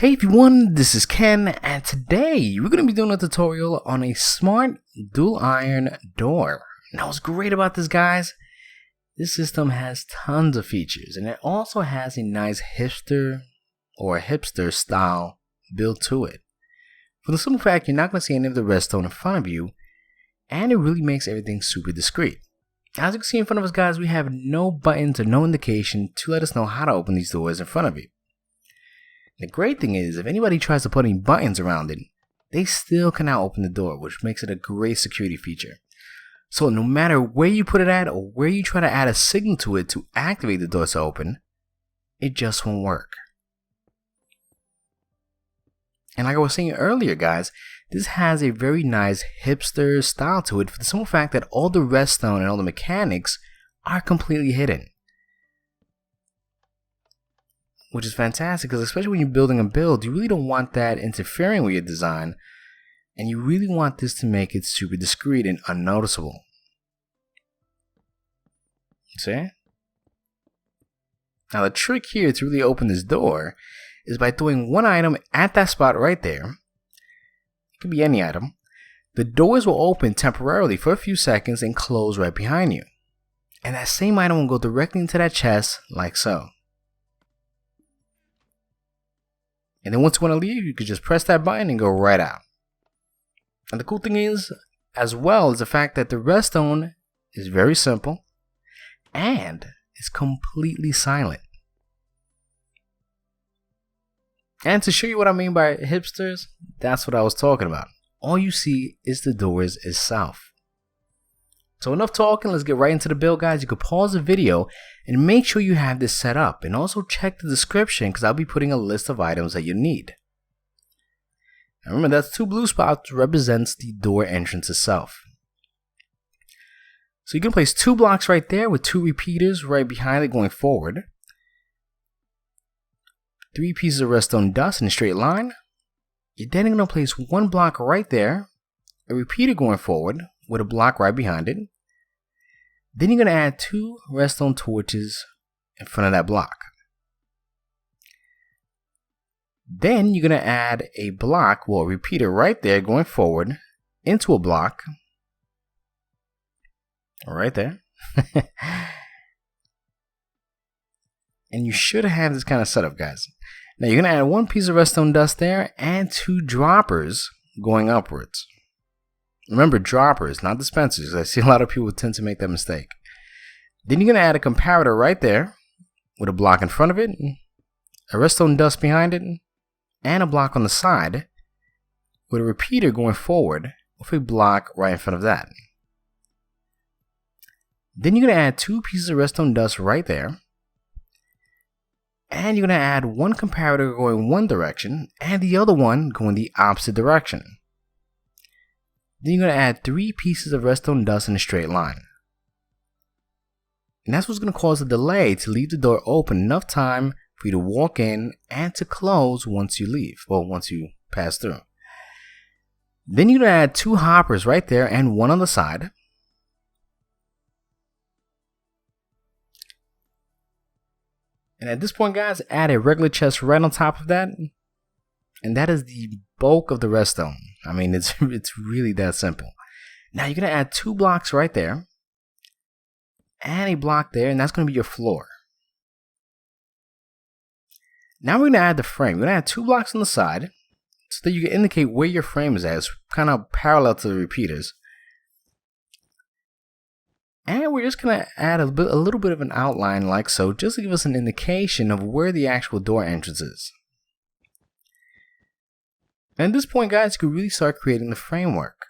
Hey everyone, this is Ken, and today we're going to be doing a tutorial on a smart dual iron door. Now what's great about this, guys, this system has tons of features, and it also has a nice hipster style build to it. For the simple fact, you're not going to see any of the redstone in front of you, and it really makes everything super discreet. As you can see in front of us, guys, we have no buttons or no indication to let us know how to open these doors in front of you. The great thing is, if anybody tries to put any buttons around it, they still can now open the door, which makes it a great security feature. So no matter where you put it at or where you try to add a signal to it to activate the door to open, it just won't work. And like I was saying earlier, guys, this has a very nice hipster style to it for the simple fact that all the redstone and all the mechanics are completely hidden. Which is fantastic, because especially when you're building a build, you really don't want that interfering with your design, and you really want this to make it super discreet and unnoticeable. See? Now the trick here to really open this door is by throwing one item at that spot right there. It could be any item. The doors will open temporarily for a few seconds and close right behind you. And that same item will go directly into that chest like so. And then once you want to leave, you can just press that button and go right out. And the cool thing is, as well, is the fact that the redstone is very simple and it's completely silent. And to show you what I mean by hipsters, that's what I was talking about. All you see is the doors itself. So enough talking, let's get right into the build, guys. You can pause the video and make sure you have this set up, and also check the description because I'll be putting a list of items that you need. Now remember, that's 2 blue spots represents the door entrance itself. So you can place 2 blocks right there with 2 repeaters right behind it going forward. 3 pieces of redstone dust in a straight line. You're then going to place 1 block right there, a repeater going forward with a block right behind it. Then you're going to add 2 redstone torches in front of that block. Then you're going to add a block, well, a repeater right there going forward into a block. Right there. And you should have this kind of setup, guys. Now you're going to add 1 piece of redstone dust there and 2 droppers going upwards. Remember, droppers, not dispensers. I see a lot of people tend to make that mistake. Then you're going to add a comparator right there with a block in front of it, a redstone dust behind it, and a block on the side with a repeater going forward with a block right in front of that. Then you're going to add 2 pieces of redstone dust right there. And you're going to add 1 comparator going one direction and the other one going the opposite direction. Then you're going to add 3 pieces of redstone dust in a straight line. And that's what's going to cause a delay to leave the door open enough time for you to walk in and to close once you leave, well, once you pass through. Then you're going to add 2 hoppers right there and 1 on the side. And at this point, guys, add a regular chest right on top of that. And that is the bulk of the redstone. I mean, it's really that simple. Now you're going to add 2 blocks right there. And a block there, and that's going to be your floor. Now we're going to add the frame. We're going to add 2 blocks on the side so that you can indicate where your frame is at. It's kind of parallel to the repeaters. And we're just going to add a little bit of an outline like so, just to give us an indication of where the actual door entrance is. And at this point, guys, you can really start creating the framework.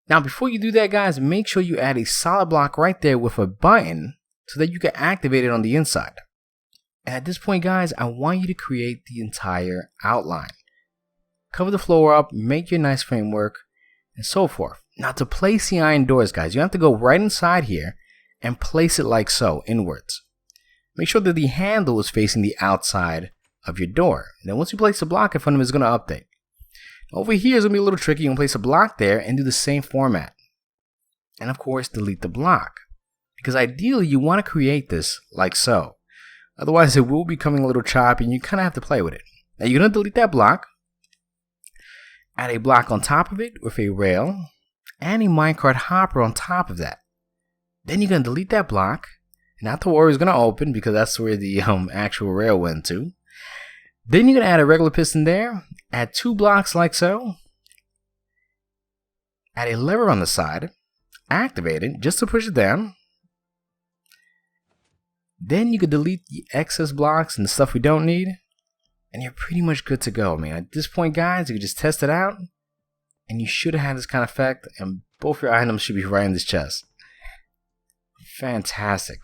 Now, before you do that, guys, make sure you add a solid block right there with a button so that you can activate it on the inside. And at this point, guys, I want you to create the entire outline. Cover the floor up, make your nice framework, and so forth. Now, to place the iron doors, guys, you have to go right inside here and place it like so, inwards. Make sure that the handle is facing the outside of your door. And then once you place the block in front of it, it's going to update. Over here is going to be a little tricky. You can place a block there and do the same format. And of course, delete the block. Because ideally, you want to create this like so. Otherwise, it will be becoming a little choppy and you kind of have to play with it. Now, you're going to delete that block. Add a block on top of it with a rail and a Minecart Hopper on top of that. Then you're going to delete that block. Not to worry, it's going to open because that's where the actual rail went to. Then you're going to add a regular piston there. Add 2 blocks like so. Add a lever on the side. Activate it just to push it down. Then you can delete the excess blocks and the stuff we don't need. And you're pretty much good to go. I mean, at this point, guys, you can just test it out. And you should have this kind of effect. And both your items should be right in this chest. Fantastic.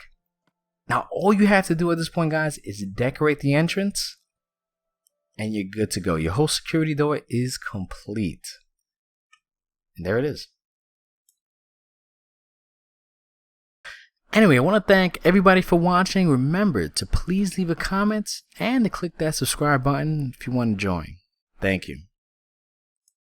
Now, all you have to do at this point, guys, is decorate the entrance. And you're good to go. Your whole security door is complete. And there it is. Anyway, I want to thank everybody for watching. Remember to please leave a comment and to click that subscribe button if you want to join. Thank you.